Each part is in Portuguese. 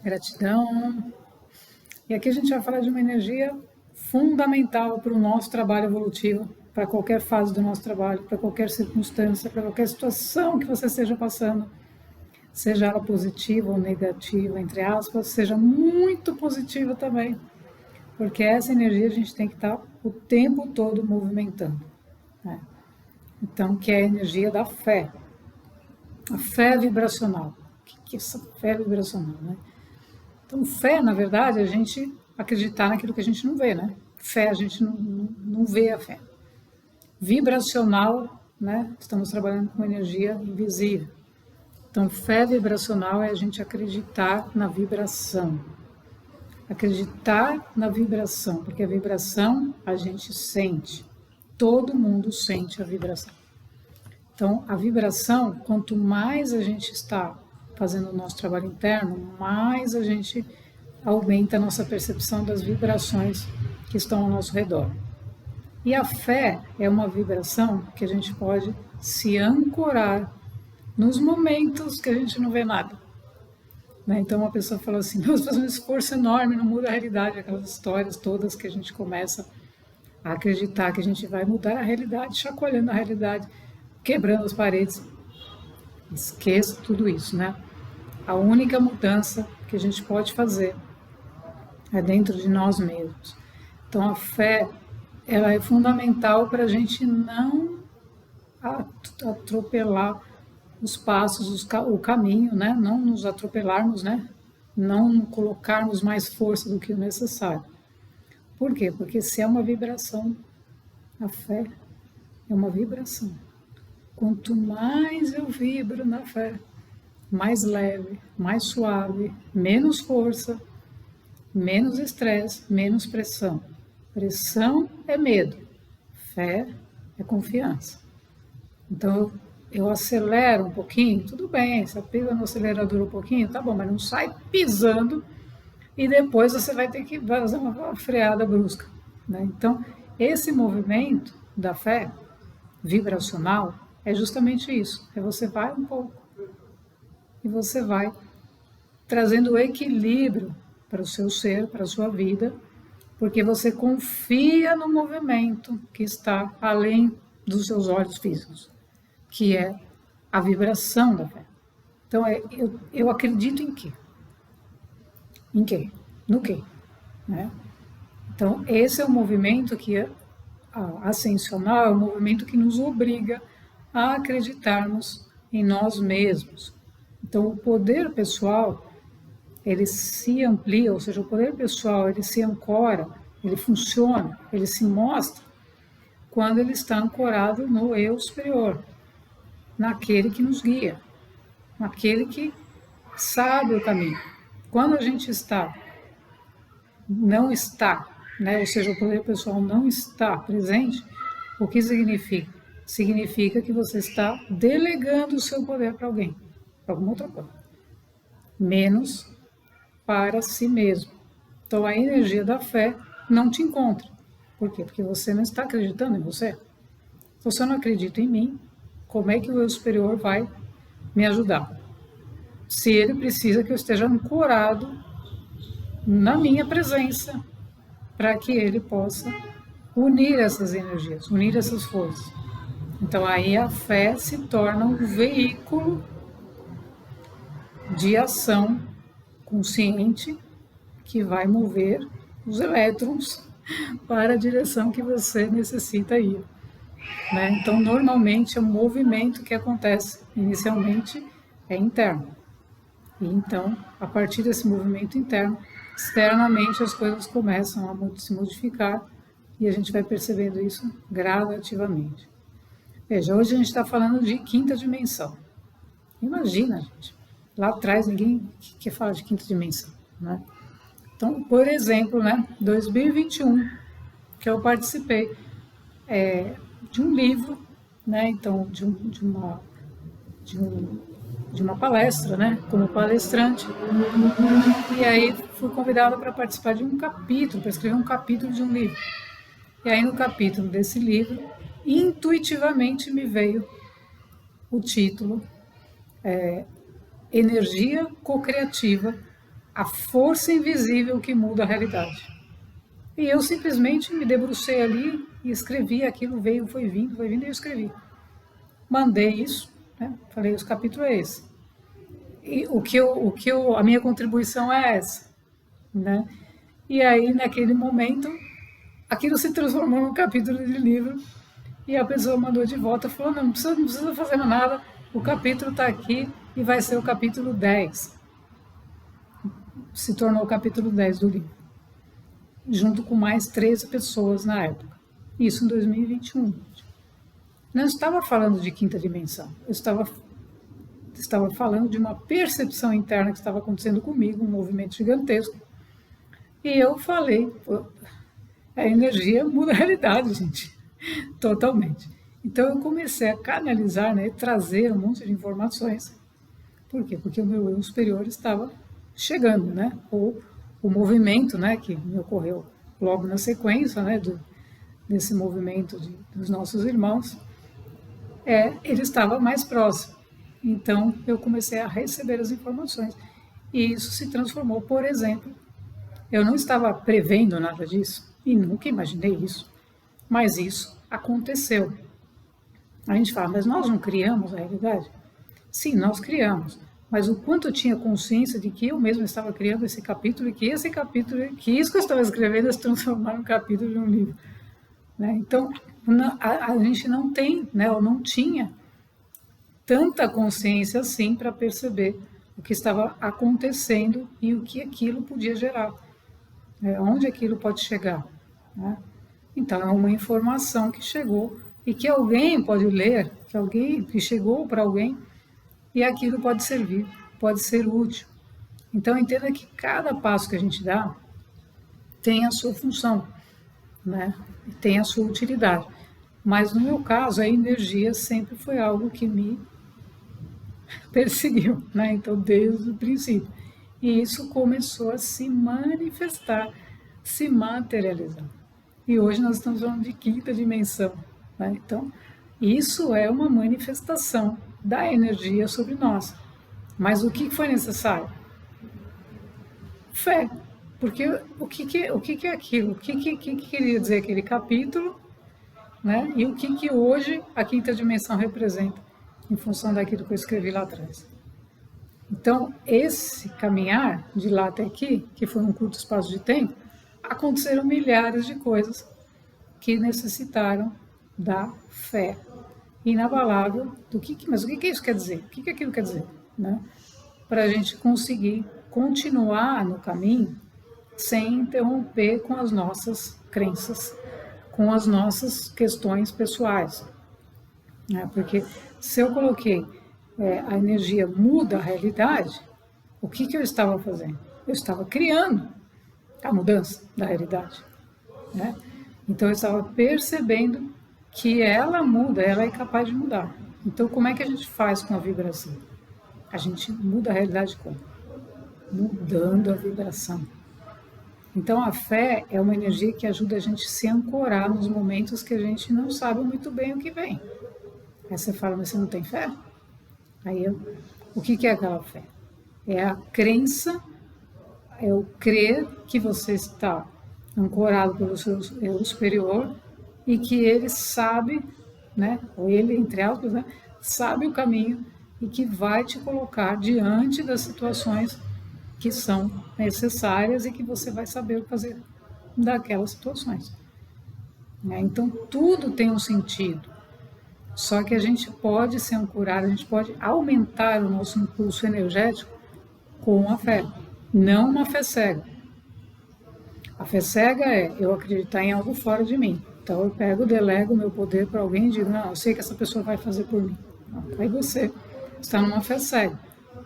Gratidão. E aqui a gente vai falar de uma energia fundamental para o nosso trabalho evolutivo, para qualquer fase do nosso trabalho, para qualquer circunstância, para qualquer situação que você esteja passando, seja ela positiva ou negativa, entre aspas, seja muito positiva também, porque essa energia a gente tem que estar o tempo todo movimentando, né? Então, que é a energia da fé, a fé vibracional. O que é essa fé vibracional, né? Então, fé, na verdade, é a gente acreditar naquilo que a gente não vê, né? Fé, a gente não vê a fé. Vibracional, né? Estamos trabalhando com energia invisível. Então, fé vibracional é a gente acreditar na vibração. Acreditar na vibração, porque a vibração a gente sente. Todo mundo sente a vibração. Então, a vibração, quanto mais a gente está fazendo o nosso trabalho interno, mais a gente aumenta a nossa percepção das vibrações que estão ao nosso redor. E a fé é uma vibração que a gente pode se ancorar nos momentos que a gente não vê nada, né? Então uma pessoa fala assim, nós fazemos um esforço enorme, não muda a realidade, aquelas histórias todas que a gente começa a acreditar que a gente vai mudar a realidade, chacoalhando a realidade, quebrando as paredes. Esqueça tudo isso, né? A única mudança que a gente pode fazer é dentro de nós mesmos. Então a fé, ela é fundamental para a gente não atropelar os passos, o caminho, né? Não nos atropelarmos, né? Não colocarmos mais força do que o necessário. Por quê? Porque se é uma vibração, a fé é uma vibração. Quanto mais eu vibro na fé, mais leve, mais suave, menos força, menos estresse, menos pressão. Pressão é medo, fé é confiança. Então eu acelero um pouquinho, tudo bem, você pisa no acelerador um pouquinho, tá bom, mas não sai pisando e depois você vai ter que fazer uma freada brusca, né? Então esse movimento da fé vibracional é justamente isso, é você vai um pouco e você vai trazendo equilíbrio para o seu ser, para a sua vida, porque você confia no movimento que está além dos seus olhos físicos, que é a vibração da fé. Então, eu acredito em quê? Em quê? No quê? Né? Então, esse é o movimento que é ascensional, é o movimento que nos obriga a acreditarmos em nós mesmos. Então, o poder pessoal, ele se amplia, ou seja, o poder pessoal, ele se ancora, ele funciona, ele se mostra quando ele está ancorado no eu superior, naquele que nos guia, naquele que sabe o caminho. Quando a gente não está, né, ou seja, o poder pessoal não está presente, o que significa? Significa que você está delegando o seu poder para alguém, para alguma outra coisa, menos para si mesmo. Então a energia da fé não te encontra. Por quê? Porque você não está acreditando em você. Se você não acredita em mim, como é que o eu superior vai me ajudar? Se ele precisa que eu esteja ancorado na minha presença, para que ele possa unir essas energias, unir essas forças. Então aí a fé se torna um veículo de ação consciente que vai mover os elétrons para a direção que você necessita ir, né? Então normalmente o movimento que acontece inicialmente é interno. E então, a partir desse movimento interno, externamente as coisas começam a se modificar e a gente vai percebendo isso gradativamente. Veja, hoje a gente está falando de quinta dimensão. Imagina, gente, lá atrás ninguém quer falar de quinta dimensão, né? Então, por exemplo, né, 2021, que eu participei de um livro, né, então de uma palestra, né, como palestrante, e aí fui convidada para participar de um capítulo, para escrever um capítulo de um livro. E aí no capítulo desse livro, intuitivamente me veio o título Energia Cocriativa a força invisível que muda a realidade. E eu simplesmente me debrucei ali e escrevi, aquilo veio, foi vindo, e eu escrevi. Mandei isso, né? Falei, os capítulos é esse. E a minha contribuição é essa, né? E aí, naquele momento, aquilo se transformou num capítulo de livro e a pessoa mandou de volta e falou, não precisa fazer nada, o capítulo está aqui e vai ser o capítulo 10. Se tornou o capítulo 10 do livro, junto com mais 13 pessoas na época. Isso em 2021. Não estava falando de quinta dimensão, eu estava falando de uma percepção interna que estava acontecendo comigo, um movimento gigantesco. E eu falei, a energia muda a realidade, gente, totalmente. Então eu comecei a canalizar, né, trazer um monte de informações. Por quê? Porque o meu eu superior estava chegando, né? Ou o movimento, né, que me ocorreu logo na sequência, né, desse movimento dos nossos irmãos, ele estava mais próximo. Então eu comecei a receber as informações e isso se transformou, por exemplo, eu não estava prevendo nada disso e nunca imaginei isso, mas isso aconteceu. A gente fala, mas nós não criamos a realidade? Sim, nós criamos, mas o quanto eu tinha consciência de que eu mesmo estava criando esse capítulo e que esse capítulo, que isso que eu estava escrevendo ia se transformar num capítulo de um livro. Né? Então, a gente não tem, né, ou não tinha tanta consciência assim para perceber o que estava acontecendo e o que aquilo podia gerar, né? Onde aquilo pode chegar. Né? Então, é uma informação que chegou e que alguém pode ler, que chegou para alguém e aquilo pode servir, pode ser útil. Então, entenda que cada passo que a gente dá tem a sua função, né? Tem a sua utilidade. Mas, no meu caso, a energia sempre foi algo que me perseguiu, né? Então, desde o princípio. E isso começou a se manifestar, se materializar. E hoje nós estamos falando de quinta dimensão, né? Então, isso é uma manifestação da energia sobre nós. Mas o que foi necessário? Fé. Porque o que é aquilo? O que queria dizer aquele capítulo, né? E o que hoje a quinta dimensão representa, em função daquilo que eu escrevi lá atrás. Então, esse caminhar de lá até aqui, que foi um curto espaço de tempo, aconteceram milhares de coisas que necessitaram da fé inabalável mas o que isso quer dizer? O que aquilo quer dizer? Né? Para a gente conseguir continuar no caminho sem interromper com as nossas crenças, com as nossas questões pessoais. Né? Porque se eu coloquei a energia muda a realidade, o que eu estava fazendo? Eu estava criando a mudança da realidade. Né? Então eu estava percebendo que ela muda, ela é capaz de mudar. Então como é que a gente faz com a vibração? A gente muda a realidade como? Mudando a vibração. Então a fé é uma energia que ajuda a gente a se ancorar nos momentos que a gente não sabe muito bem o que vem. Aí você fala, mas você não tem fé? Aí o que é aquela fé? É a crença, é o crer que você está ancorado pelo seu eu superior e que ele sabe, né, ou ele, entre aspas, né, sabe o caminho e que vai te colocar diante das situações que são necessárias e que você vai saber o que fazer daquelas situações. Né? Então, tudo tem um sentido. Só que a gente pode se ancorar, a gente pode aumentar o nosso impulso energético com a fé, não uma fé cega. A fé cega é eu acreditar em algo fora de mim. Então eu delego o meu poder para alguém e digo, não, eu sei que essa pessoa vai fazer por mim. Aí você está numa fé cega,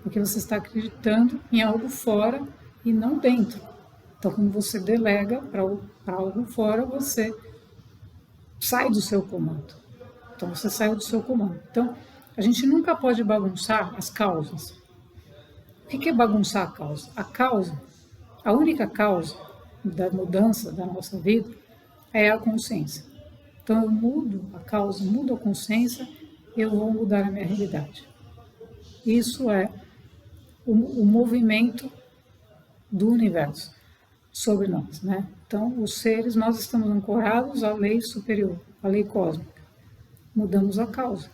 porque você está acreditando em algo fora e não dentro. Então quando você delega para algo fora, você sai do seu comando. Então você saiu do seu comando. Então a gente nunca pode bagunçar as causas. O que é bagunçar a causa? A única causa da mudança da nossa vida é a consciência. Então eu mudo a causa, mudo a consciência, eu vou mudar a minha realidade. Isso é o movimento do universo sobre nós, né? Então, os seres, nós estamos ancorados à lei superior, à lei cósmica. Mudamos a causa.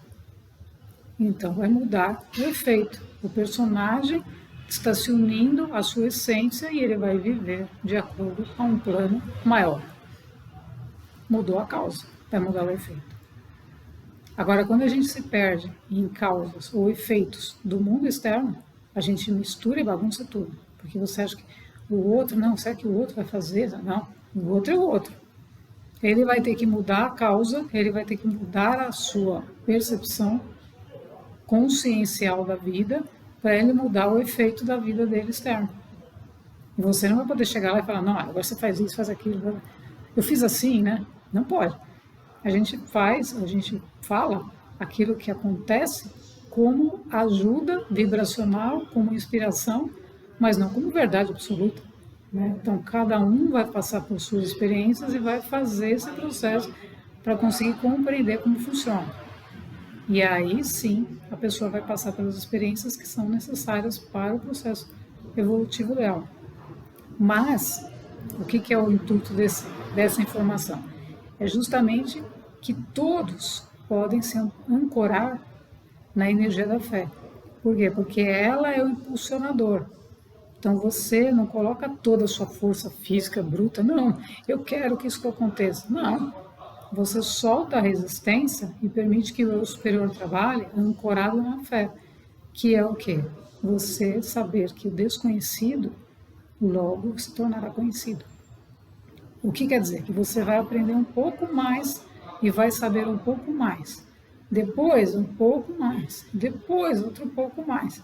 Então, vai mudar o efeito. O personagem está se unindo à sua essência e ele vai viver de acordo com um plano maior. Mudou a causa, vai mudar o efeito. Agora, quando a gente se perde em causas ou efeitos do mundo externo, a gente mistura e bagunça tudo. Porque você acha que o outro, não, será que o outro vai fazer? Não, o outro é o outro. Ele vai ter que mudar a causa, ele vai ter que mudar a sua percepção consciencial da vida para ele mudar o efeito da vida dele externo. E você não vai poder chegar lá e falar, não, agora você faz isso, faz aquilo. Eu fiz assim, né? Não pode. A gente fala aquilo que acontece como ajuda vibracional, como inspiração, mas não como verdade absoluta, né? Então, cada um vai passar por suas experiências e vai fazer esse processo para conseguir compreender como funciona. E aí, sim, a pessoa vai passar pelas experiências que são necessárias para o processo evolutivo dela. Mas, o que é o intuito dessa informação? É justamente que todos podem se ancorar na energia da fé. Por quê? Porque ela é o impulsionador. Então você não coloca toda a sua força física bruta, não, eu quero que isso aconteça. Não, você solta a resistência e permite que o eu superior trabalhe ancorado na fé, que é o quê? Você saber que o desconhecido logo se tornará conhecido. O que quer dizer? Que você vai aprender um pouco mais e vai saber um pouco mais. Depois, um pouco mais. Depois, outro pouco mais.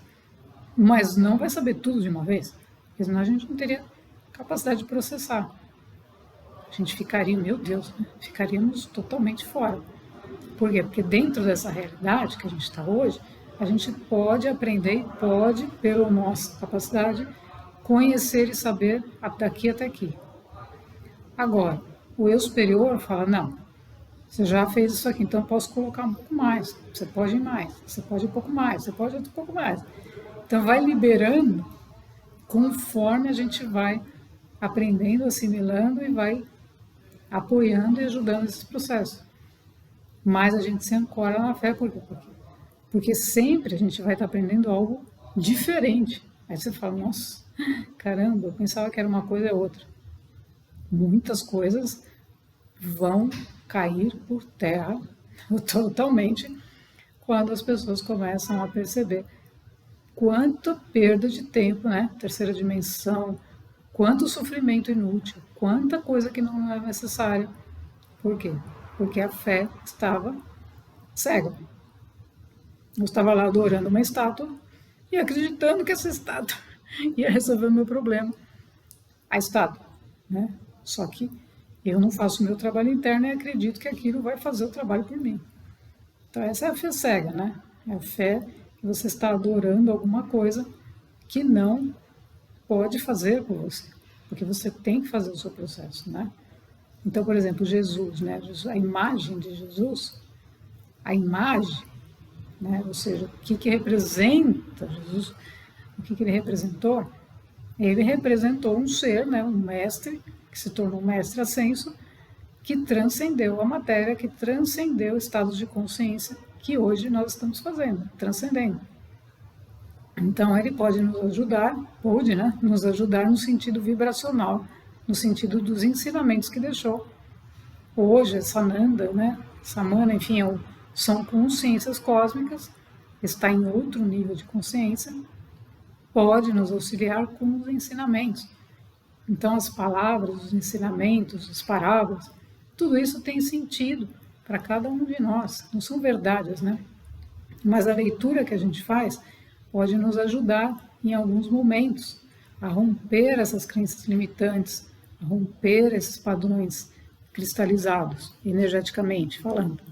Mas não vai saber tudo de uma vez, porque senão a gente não teria capacidade de processar. A gente ficaria, meu Deus, né? Ficaríamos totalmente fora. Por quê? Porque dentro dessa realidade que a gente está hoje, a gente pode aprender e pode, pela nossa capacidade, conhecer e saber daqui até aqui. Agora, o eu superior fala, não, você já fez isso aqui, então eu posso colocar um pouco mais, você pode ir mais, você pode ir um pouco mais, você pode ir um pouco mais. Então vai liberando conforme a gente vai aprendendo, assimilando e vai apoiando e ajudando esse processo. Mas a gente se ancora na fé, por quê? Porque sempre a gente vai estar aprendendo algo diferente. Aí você fala, nossa, caramba, eu pensava que era uma coisa e outra. Muitas coisas vão cair por terra totalmente quando as pessoas começam a perceber quanta perda de tempo, né? Terceira dimensão, quanto sofrimento inútil, quanta coisa que não é necessária. Por quê? Porque a fé estava cega. Eu estava lá adorando uma estátua e acreditando que essa estátua ia resolver o meu problema. A estátua, né? Só que eu não faço o meu trabalho interno e acredito que aquilo vai fazer o trabalho por mim. Então essa é a fé cega, né? É a fé que você está adorando alguma coisa que não pode fazer por você, porque você tem que fazer o seu processo, né? Então, por exemplo, Jesus, né? A imagem de Jesus, a imagem, né? Ou seja, o que representa Jesus, o que ele representou? Ele representou um ser, né? Um mestre, que se tornou um mestre ascenso, que transcendeu a matéria, que transcendeu estados de consciência que hoje nós estamos fazendo, transcendendo. Então, ele pode nos ajudar, né, nos ajudar no sentido vibracional, no sentido dos ensinamentos que deixou. Hoje, Sananda, né, Samana, enfim, são consciências cósmicas, está em outro nível de consciência, pode nos auxiliar com os ensinamentos. Então, as palavras, os ensinamentos, as parábolas, tudo isso tem sentido para cada um de nós, não são verdades, né? Mas a leitura que a gente faz pode nos ajudar em alguns momentos a romper essas crenças limitantes, a romper esses padrões cristalizados, energeticamente falando.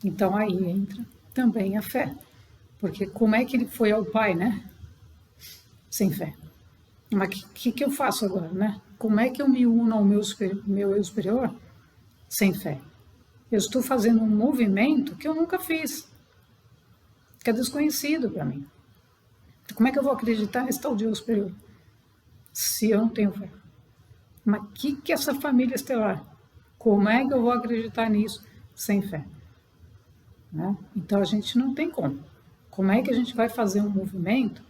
Então aí entra também a fé, porque como é que ele foi ao Pai, né? Sem fé. Mas o que eu faço agora, né? Como é que eu me uno ao meu eu superior sem fé? Eu estou fazendo um movimento que eu nunca fiz, que é desconhecido para mim. Como é que eu vou acreditar nesse tal Deus superior? se eu não tenho fé? Mas o que é essa família estelar? Como é que eu vou acreditar nisso sem fé? Né? Então a gente não tem como. Como é que a gente vai fazer um movimento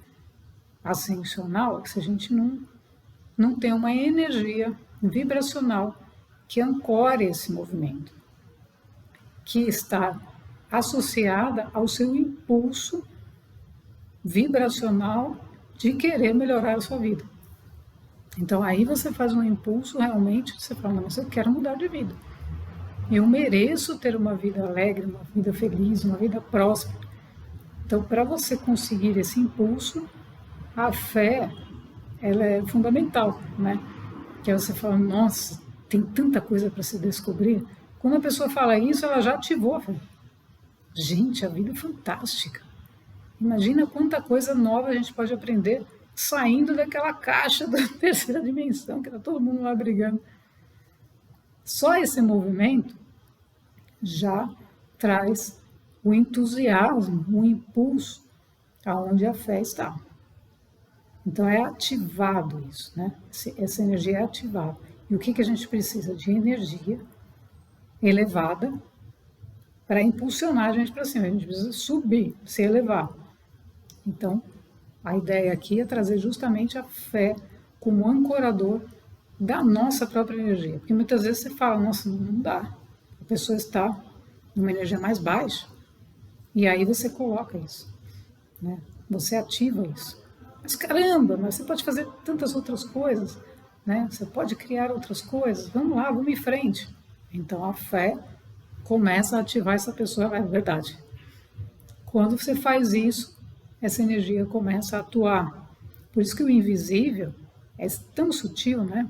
ascensional se a gente não tem uma energia vibracional que ancore esse movimento, que está associada ao seu impulso vibracional de querer melhorar a sua vida. Então aí você faz um impulso realmente, você fala, não, mas eu quero mudar de vida. Eu mereço ter uma vida alegre, uma vida feliz, uma vida próspera. Então, para você conseguir esse impulso, a fé, ela é fundamental, né? Que aí você fala, nossa, tem tanta coisa para se descobrir. Quando a pessoa fala isso, ela já ativou a fé. Gente, a vida é fantástica. Imagina quanta coisa nova a gente pode aprender saindo daquela caixa da terceira dimensão, que está todo mundo lá brigando. Só esse movimento já traz o entusiasmo, o impulso aonde a fé está. Então é ativado isso, né? Essa energia é ativada. E o que a gente precisa? De energia elevada para impulsionar a gente para cima. A gente precisa subir, se elevar. Então, a ideia aqui é trazer justamente a fé como ancorador da nossa própria energia. Porque muitas vezes você fala, nossa, não dá. A pessoa está numa energia mais baixa. E aí você coloca isso. Né? Você ativa isso. Mas caramba, mas você pode fazer tantas outras coisas. Né? Você pode criar outras coisas. Vamos lá, vamos em frente. Então a fé começa a ativar essa pessoa. É verdade. Quando você faz isso, essa energia começa a atuar. Por isso que o invisível é tão sutil, né?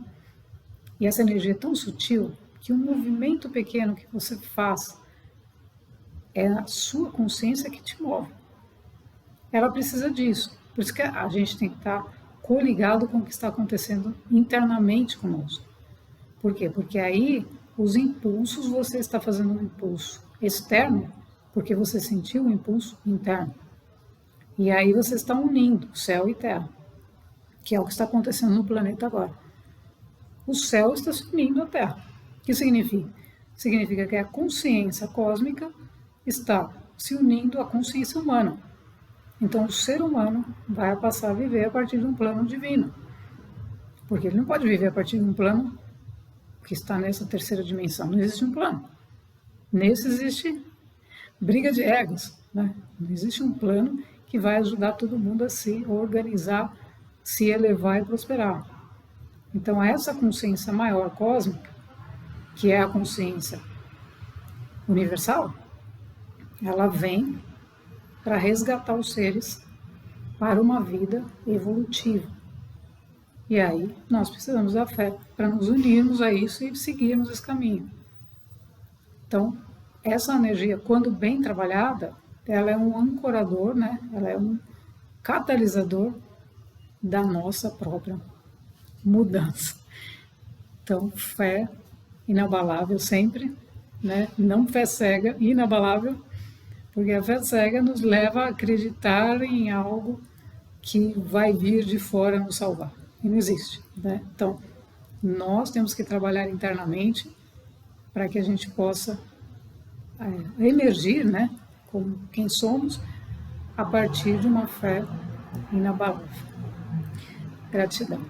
E essa energia é tão sutil que um movimento pequeno que você faz é a sua consciência que te move. Ela precisa disso. Por isso que a gente tem que estar coligado com o que está acontecendo internamente conosco. Por quê? Porque aí os impulsos, você está fazendo um impulso externo, porque você sentiu um impulso interno. E aí você está unindo céu e terra, que é o que está acontecendo no planeta agora. O céu está se unindo à terra. O que significa? Significa que a consciência cósmica está se unindo à consciência humana. Então o ser humano vai passar a viver a partir de um plano divino. Porque ele não pode viver a partir de um plano que está nessa terceira dimensão. Não existe um plano. Nesse existe briga de egos. Né? Não existe um plano que vai ajudar todo mundo a se organizar, se elevar e prosperar. Então essa consciência maior cósmica, que é a consciência universal, ela vem para resgatar os seres para uma vida evolutiva. E aí nós precisamos da fé para nos unirmos a isso e seguirmos esse caminho. Então, essa energia, quando bem trabalhada, ela é um ancorador, né? Ela é um catalisador da nossa própria mudança. Então, fé inabalável sempre, né? Não fé cega, inabalável, porque a fé cega nos leva a acreditar em algo que vai vir de fora nos salvar. E não existe, né? Então, nós temos que trabalhar internamente para que a gente possa emergir, né? Como quem somos, a partir de uma fé inabalável. Gratidão.